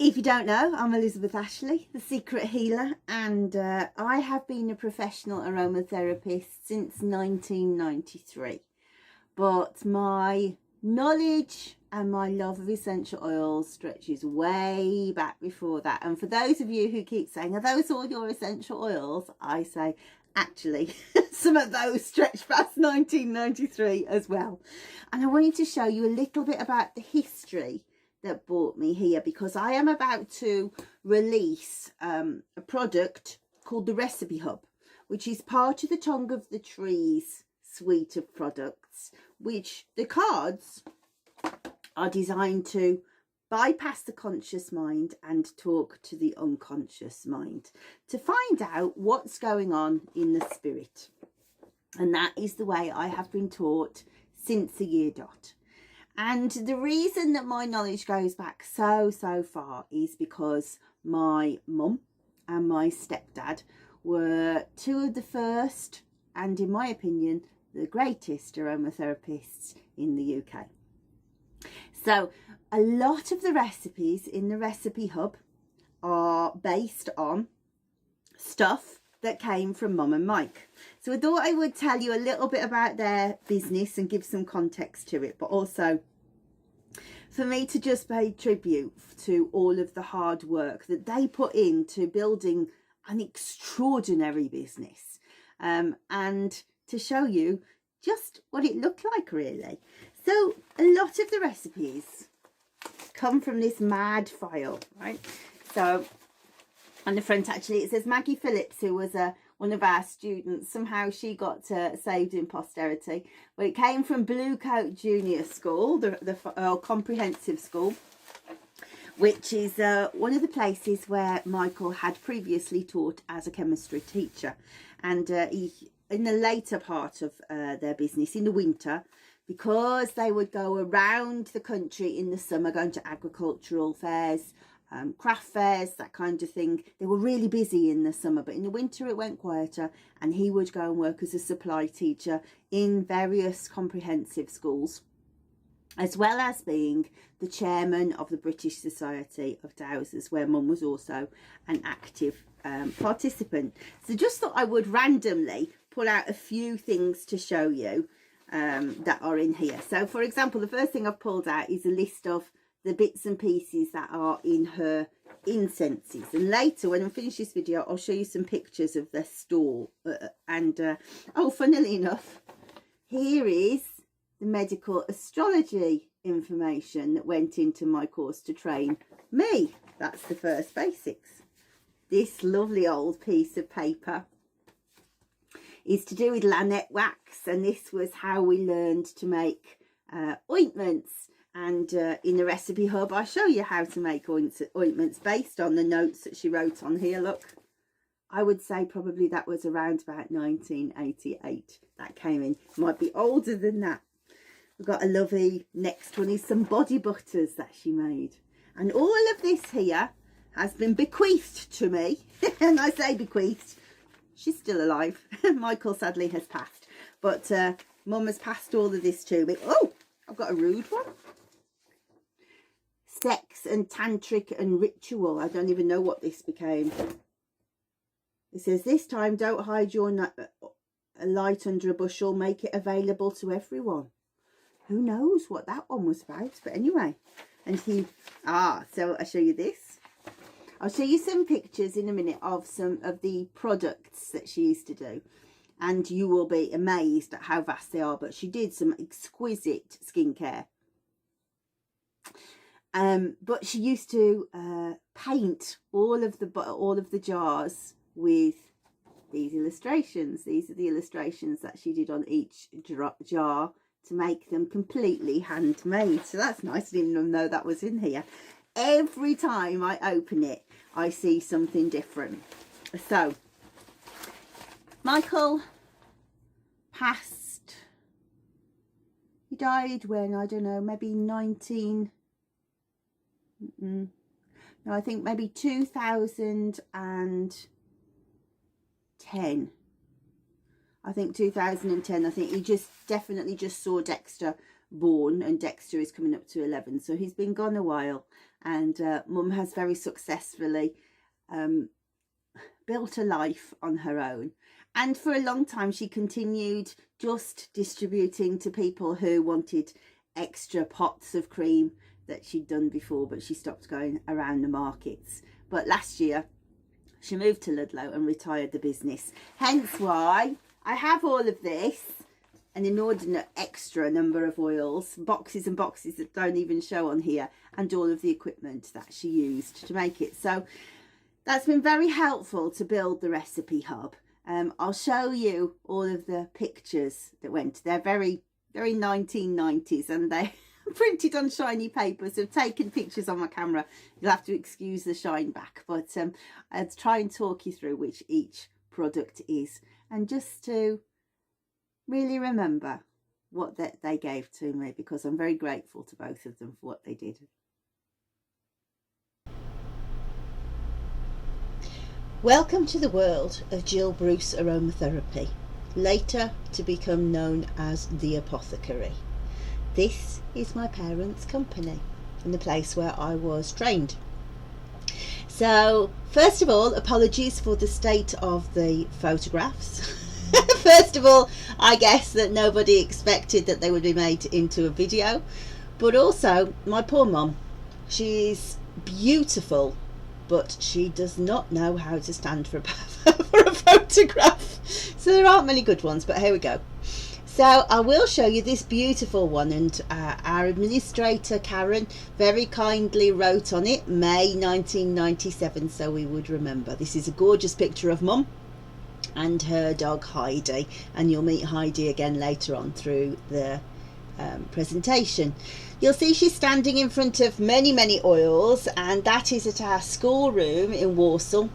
If you don't know, I'm Elizabeth Ashley, the Secret Healer, and I have been a professional aromatherapist since 1993. But my knowledge and my love of essential oils stretches way back before that. And for those of you who keep saying, are those all your essential oils? I say, actually, some of those stretch past 1993 as well. And I wanted to show you a little bit about the history that brought me here, because I am about to release a product called the Recipe Hub, which is part of the Tongue of the Trees suite of products, which the cards are designed to bypass the conscious mind and talk to the unconscious mind to find out what's going on in the spirit. And that is the way I have been taught since the year dot. And the reason that my knowledge goes back so far is because my mum and my stepdad were two of the first, and in my opinion, the greatest aromatherapists in the UK. So a lot of the recipes in the Recipe Hub are based on stuff that came from Mum and Mike. So I thought I would tell you a little bit about their business and give some context to it, but also for me to just pay tribute to all of the hard work that they put into building an extraordinary business, and to show you just what it looked like, really. So a lot of the recipes come from this mad file, right? So on the front, actually, it says Maggie Phillips, who was one of our students. Somehow she got saved in posterity. Well, it came from Bluecoat Junior School, the comprehensive school, which is one of the places where Michael had previously taught as a chemistry teacher. And he, in the later part of their business, in the winter, because they would go around the country in the summer, going to agricultural fairs, craft fairs, that kind of thing. They were really busy in the summer, but in the winter it went quieter, and he would go and work as a supply teacher in various comprehensive schools, as well as being the chairman of the British Society of Dowsers, where Mum was also an active participant. So just thought I would randomly pull out a few things to show you that are in here. So for example, the first thing I've pulled out is a list of the bits and pieces that are in her incenses, and later when I finish this video I'll show you some pictures of their store. Oh, funnily enough, here is the medical astrology information that went into my course to train me. That's the first basics. This lovely old piece of paper is to do with Lanette wax, and this was how we learned to make ointments. And in the Recipe Hub, I show you how to make ointments based on the notes that she wrote on here. Look, I would say probably that was around about 1988 that came in. Might be older than that. We've got a lovely, next one is some body butters that she made. And all of this here has been bequeathed to me. And I say bequeathed, she's still alive. Michael sadly has passed. But Mum has passed all of this to me. Oh, I've got a rude one. Sex and tantric and ritual. I don't even know what this became. It says, this time don't hide your light under a bushel, make it available to everyone. Who knows what that one was about, but anyway. And so I'll show you this. I'll show you some pictures in a minute of some of the products that she used to do, and you will be amazed at how vast they are. But she did some exquisite skincare. But she used to paint all of the jars with these illustrations. These are the illustrations that she did on each jar to make them completely handmade. So that's nice. I didn't even know that was in here. Every time I open it, I see something different. So Michael passed. He died when, I don't know, maybe no, I think maybe 2010. I think 2010. I think he definitely just saw Dexter born, and Dexter is coming up to 11, so he's been gone a while. And Mum has very successfully built a life on her own, and for a long time she continued just distributing to people who wanted extra pots of cream that she'd done before, but she stopped going around the markets. But last year she moved to Ludlow and retired the business, hence why I have all of this, an inordinate extra number of oils, boxes and boxes that don't even show on here, and all of the equipment that she used to make it. So that's been very helpful to build the recipe hub. I'll show you all of the pictures that went. They're very 1990s, and they're printed on shiny paper, so I've taken pictures on my camera. You'll have to excuse the shine back, but I'll try and talk you through which each product is, and just to really remember what they gave to me, because I'm very grateful to both of them for what they did. Welcome to the world of Jill Bruce Aromatherapy, later to become known as the Apothecary. This is my parents' company and the place where I was trained. So first of all, apologies for the state of the photographs. First of all, I guess that nobody expected that they would be made into a video, but also my poor mum. She's beautiful, but she does not know how to stand for a photograph. So there aren't many good ones, but here we go. So I will show you this beautiful one, and our administrator Karen very kindly wrote on it May 1997, so we would remember. This is a gorgeous picture of Mum and her dog Heidi, and you'll meet Heidi again later on through the presentation. You'll see she's standing in front of many oils, and that is at our schoolroom in Warsaw.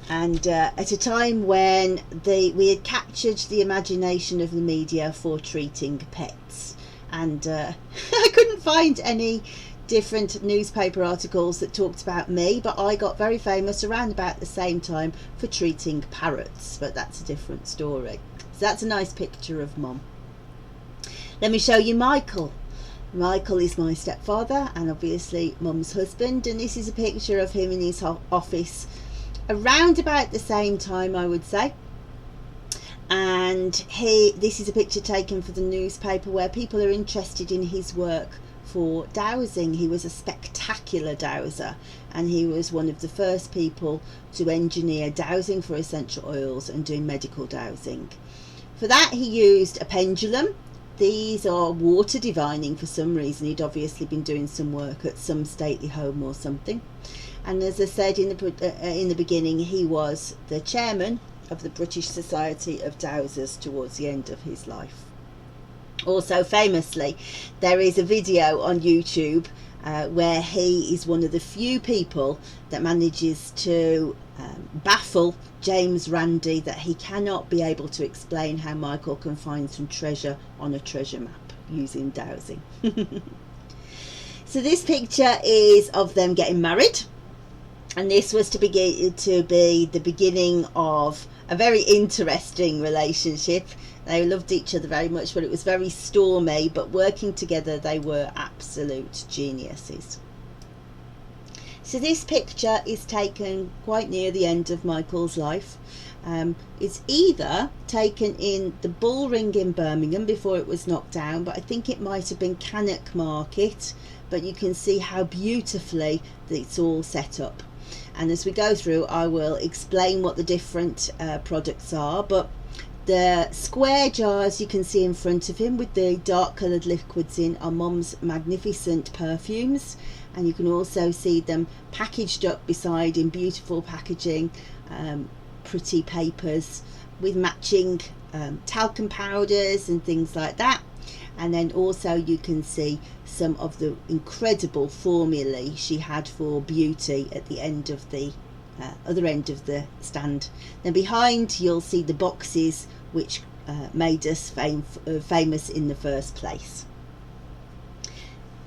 And at a time when we had captured the imagination of the media for treating pets, and I couldn't find any different newspaper articles that talked about me, but I got very famous around about the same time for treating parrots, but that's a different story. So that's a nice picture of Mum. Let me show you Michael. Michael is my stepfather and obviously Mum's husband, and this is a picture of him in his office around about the same time, I would say. And this is a picture taken for the newspaper where people are interested in his work for dowsing. He was a spectacular dowser, and he was one of the first people to engineer dowsing for essential oils and doing medical dowsing. For that he used a pendulum. These are water divining for some reason. He'd obviously been doing some work at some stately home or something. And as I said in the beginning, he was the chairman of the British Society of Dowsers towards the end of his life. Also famously, there is a video on YouTube where he is one of the few people that manages to baffle James Randi that he cannot be able to explain how Michael can find some treasure on a treasure map using dowsing. So this picture is of them getting married, and this was to be the beginning of a very interesting relationship. They loved each other very much, but it was very stormy, but working together they were absolute geniuses. So this picture is taken quite near the end of Michael's life. It's either taken in the Bull Ring in Birmingham before it was knocked down, but I think it might have been Cannock Market, but you can see how beautifully it's all set up. And as we go through, I will explain what the different products are, but the square jars you can see in front of him with the dark coloured liquids in are Mum's magnificent perfumes, and you can also see them packaged up beside in beautiful packaging, pretty papers with matching talcum powders and things like that. And then also you can see some of the incredible formulae she had for beauty at the end of the other end of the stand. Then behind you'll see the boxes which made us famous in the first place.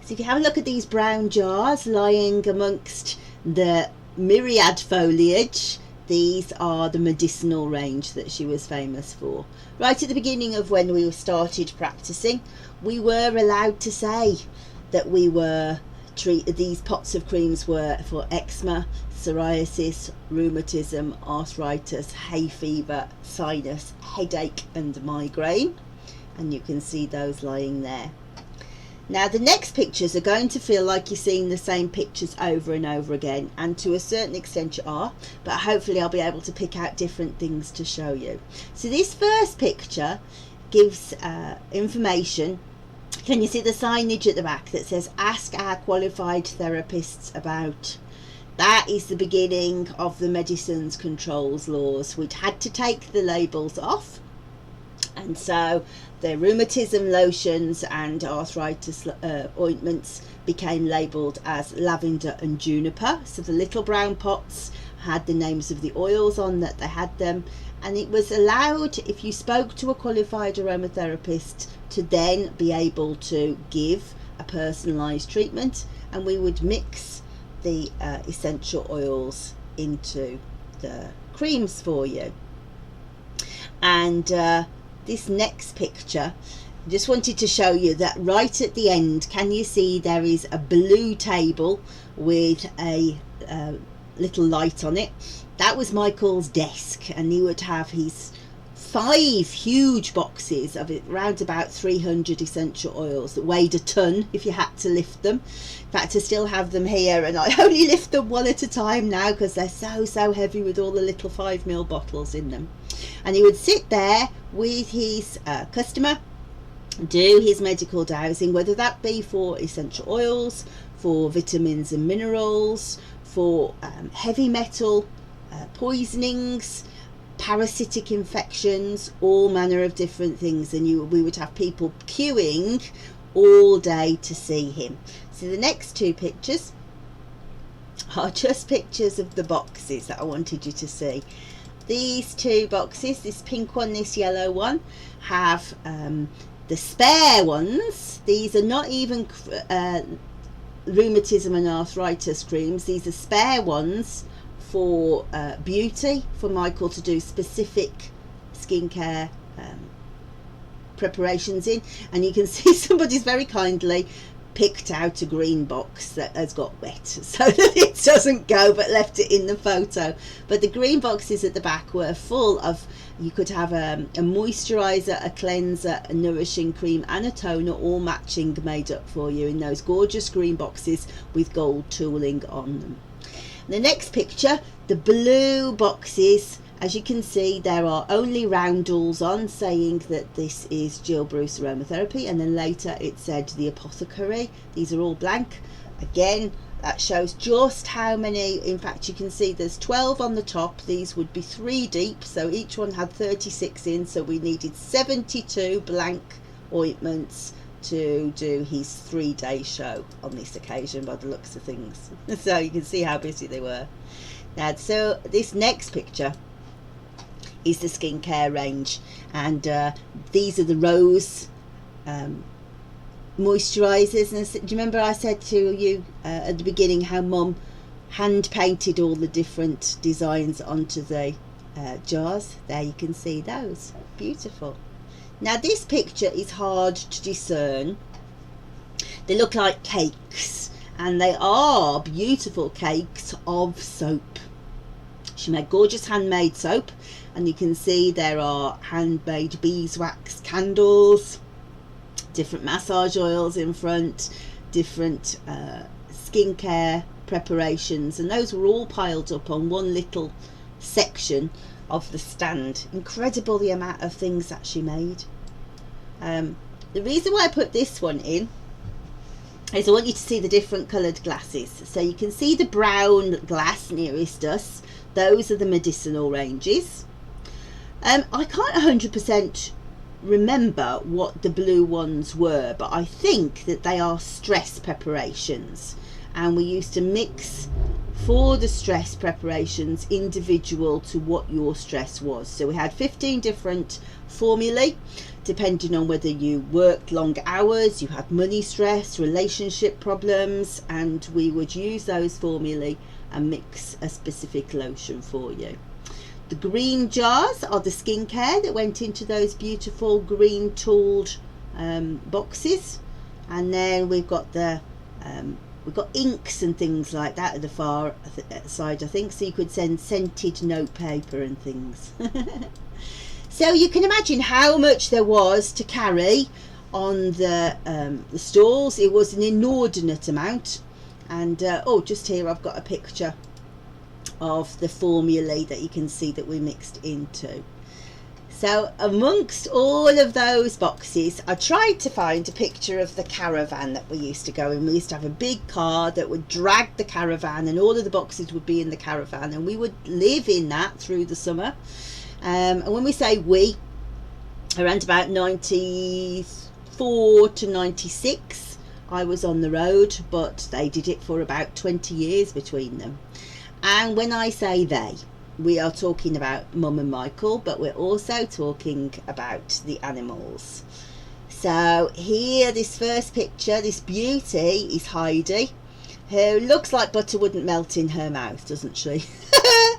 So if you have a look at these brown jars lying amongst the myriad foliage, These are the medicinal range that she was famous for. Right at the beginning of when we started practicing, we were allowed to say that these pots of creams were for eczema, psoriasis, rheumatism, arthritis, hay fever, sinus, headache and migraine. And you can see those lying there. Now the next pictures are going to feel like you're seeing the same pictures over and over again, and to a certain extent you are, but hopefully I'll be able to pick out different things to show you. So this first picture gives information. Can you see the signage at the back that says ask our qualified therapists about? That is the beginning of the medicines controls laws. We'd had to take the labels off, and so the rheumatism lotions and arthritis ointments became labelled as lavender and juniper. So the little brown pots had the names of the oils on that they had them, and it was allowed, if you spoke to a qualified aromatherapist, to then be able to give a personalised treatment, and we would mix the essential oils into the creams for you. And this next picture, I just wanted to show you that right at the end, can you see there is a blue table with a little light on it? That was Michael's desk, and he would have his 5 huge boxes of it, around about 300 essential oils that weighed a ton if you had to lift them. In fact, I still have them here, and I only lift them one at a time now because they're so heavy with all the little 5ml bottles in them. And he would sit there with his customer, do his medical dowsing, whether that be for essential oils, for vitamins and minerals, for heavy metal poisonings, parasitic infections, all manner of different things. And we would have people queuing all day to see him. So the next 2 pictures are just pictures of the boxes that I wanted you to see. These 2 boxes, this pink one, this yellow one, have the spare ones. These are not even rheumatism and arthritis creams. These are spare ones for beauty, for Michael to do specific skincare preparations in. And you can see somebody's very kindly picked out a green box that has got wet so that it doesn't go, but left it in the photo. But the green boxes at the back were full of, you could have a moisturizer, a cleanser, a nourishing cream and a toner, all matching, made up for you in those gorgeous green boxes with gold tooling on them. The next picture, the blue boxes, as you can see, there are only roundels on saying that this is Jill Bruce Aromatherapy, and then later it said the Apothecary. These are all blank. Again, that shows just how many. In fact, you can see there's 12 on the top. These would be 3 deep, so each one had 36 in, so we needed 72 blank ointments to do his 3-day show on this occasion, by the looks of things. So you can see how busy they were. Now, so this next picture is the skincare range, and these are the rose moisturizers. And do you remember I said to you at the beginning how Mum hand painted all the different designs onto the jars? There you can see those. Beautiful. Now this picture is hard to discern. They look like cakes, and they are beautiful cakes of soap. She made gorgeous handmade soap, and you can see there are handmade beeswax candles, different massage oils in front, different skincare preparations, and those were all piled up on one little section of the stand. Incredible the amount of things that she made. The reason why I put this one in is I want you to see the different coloured glasses. So you can see the brown glass nearest us. Those are the medicinal ranges. I can't 100% remember what the blue ones were, but I think that they are stress preparations, and we used to mix for the stress preparations individual to what your stress was. So we had 15 different formulae depending on whether you worked long hours, you had money stress, relationship problems, and we would use those formulae and mix a specific lotion for you. The green jars are the skincare that went into those beautiful green tooled boxes, and then we've got we've got inks and things like that at the far side, I think, so you could send scented notepaper and things. So you can imagine how much there was to carry on the stalls. It was an inordinate amount. And oh, just here I've got a picture of the formulae that you can see that we mixed into. So amongst all of those boxes, I tried to find a picture of the caravan that we used to go in. We used to have a big car that would drag the caravan, and all of the boxes would be in the caravan, and we would live in that through the summer. And when we say we, around about 94 to 96, I was on the road, but they did it for about 20 years between them. And when I say they, we are talking about Mum and Michael, but we're also talking about the animals. So here, this first picture, this beauty is Heidi, who looks like butter wouldn't melt in her mouth, doesn't she?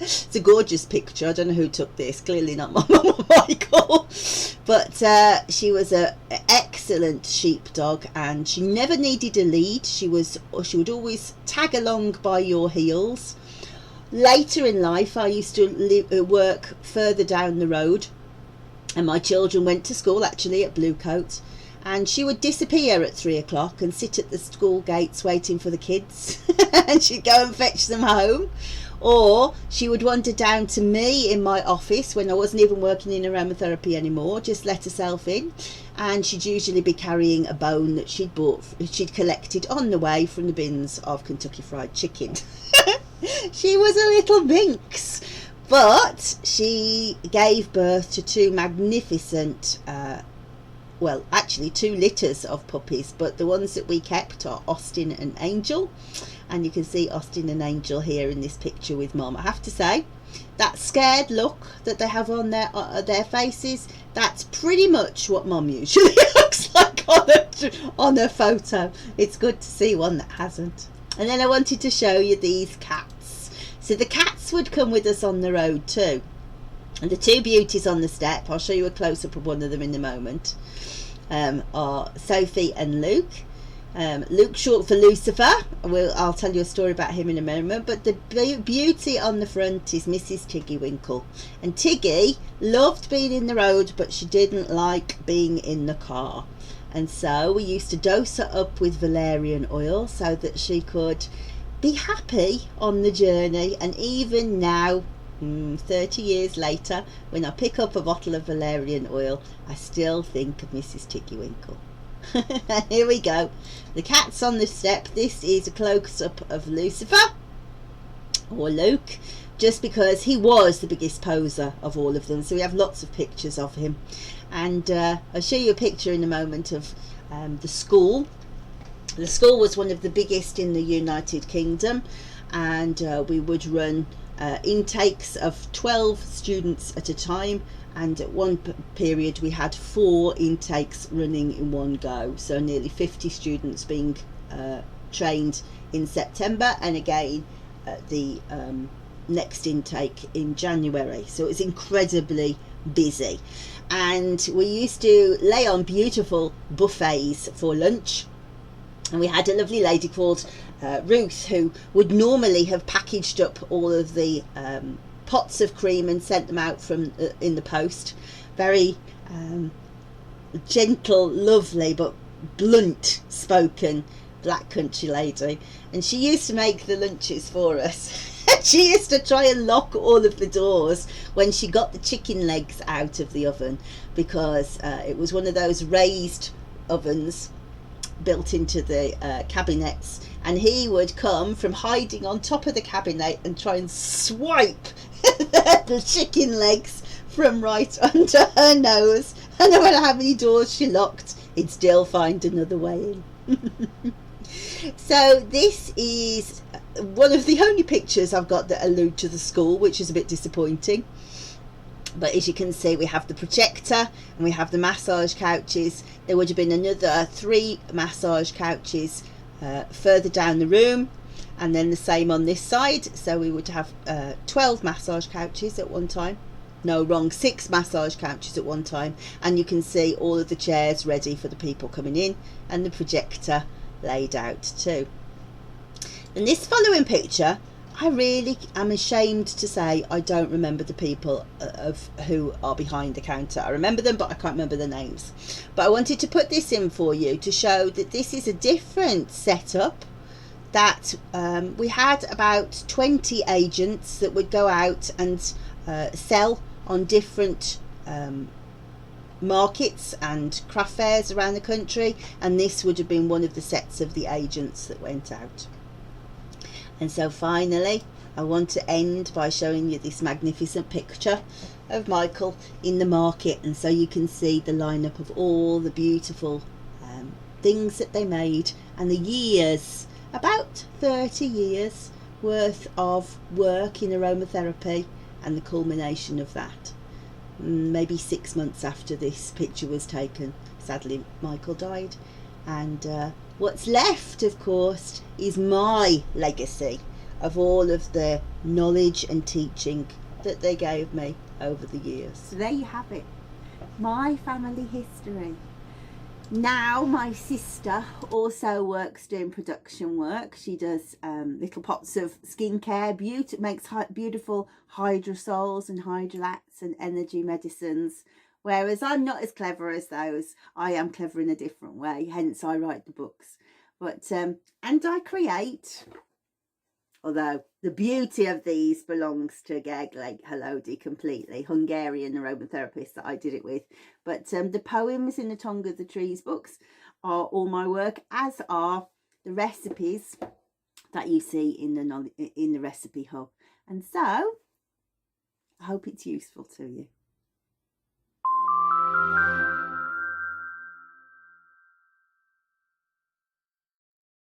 It's a gorgeous picture. I don't know who took this, clearly not my Mum or Michael, but she was an excellent sheepdog, and she never needed a lead. She would always tag along by your heels. Later in life, I used to work further down the road, and my children went to school actually at Bluecoat, and she would disappear at 3 o'clock and sit at the school gates waiting for the kids and she'd go and fetch them home. Or she would wander down to me in my office when I wasn't even working in aromatherapy anymore, just let herself in, and she'd usually be carrying a bone that she'd collected on the way from the bins of Kentucky Fried Chicken. She was a little minx, but she gave birth to two magnificent, well, actually 2 litters of puppies, but the ones that we kept are Austin and Angel. And you can see Austin and Angel here in this picture with Mum. I have to say, that scared look that they have on their faces, that's pretty much what Mum usually looks like on a photo. It's good to see one that hasn't. And then I wanted to show you these cats. So the cats would come with us on the road too. And the 2 beauties on the step, I'll show you a close-up of one of them in a moment, are Sophie and Luke. Luke, short for Lucifer. I'll tell you a story about him in a moment. But the beauty on the front is Mrs. Tiggy Winkle. And Tiggy loved being in the road, but she didn't like being in the car. And so we used to dose her up with valerian oil so that she could be happy on the journey. And even now, 30 years later, when I pick up a bottle of valerian oil, I still think of Mrs. Tiggy Winkle. Here we go. The cat's on the step. This is a close-up of Lucifer, or Luke, just because he was the biggest poser of all of them. So we have lots of pictures of him. And I'll show you a picture in a moment of the school. The school was one of the biggest in the United Kingdom, and we would run intakes of 12 students at a time, and at one period we had 4 intakes running in one go, so nearly 50 students being trained in September, and again the next intake in January. So it was incredibly busy, and we used to lay on beautiful buffets for lunch. And we had a lovely lady called Ruth, who would normally have packaged up all of the pots of cream and sent them out from in the post. Very gentle, lovely, but blunt spoken black country lady. And she used to make the lunches for us. She used to try and lock all of the doors when she got the chicken legs out of the oven, because it was one of those raised ovens built into the cabinets, and he would come from hiding on top of the cabinet and try and swipe the chicken legs from right under her nose, and no matter how many doors she locked, he'd still find another way in. So this is one of the only pictures I've got that allude to the school, which is a bit disappointing. But as you can see, we have the projector and we have the massage couches. There would have been another 3 massage couches further down the room. And then the same on this side. So we would have 12 massage couches at one time. No, wrong, 6 massage couches at one time. And you can see all of the chairs ready for the people coming in, and the projector laid out too. In this following picture, I really am ashamed to say I don't remember the people of who are behind the counter. I remember them, but I can't remember the names. But I wanted to put this in for you to show that this is a different setup. That we had about 20 agents that would go out and sell on different markets and craft fairs around the country, and this would have been one of the sets of the agents that went out. And so finally, I want to end by showing you this magnificent picture of Michael in the market, and so you can see the lineup of all the beautiful things that they made, and the years, about 30 years worth of work in aromatherapy, and the culmination of that. Maybe 6 months after this picture was taken, sadly Michael died, and what's left, of course, is my legacy of all of the knowledge and teaching that they gave me over the years. So there you have it, my family history. Now my sister also works doing production work. She does little pots of skincare, makes beautiful hydrosols and hydrolats and energy medicines. Whereas I'm not as clever as those. I am clever in a different way, hence I write the books. But and I create, although the beauty of these belongs to Gergely Halodi completely, Hungarian aromatherapist that I did it with. But the poems in the Tongue of the Trees books are all my work, as are the recipes that you see in the recipe hub. And so I hope it's useful to you.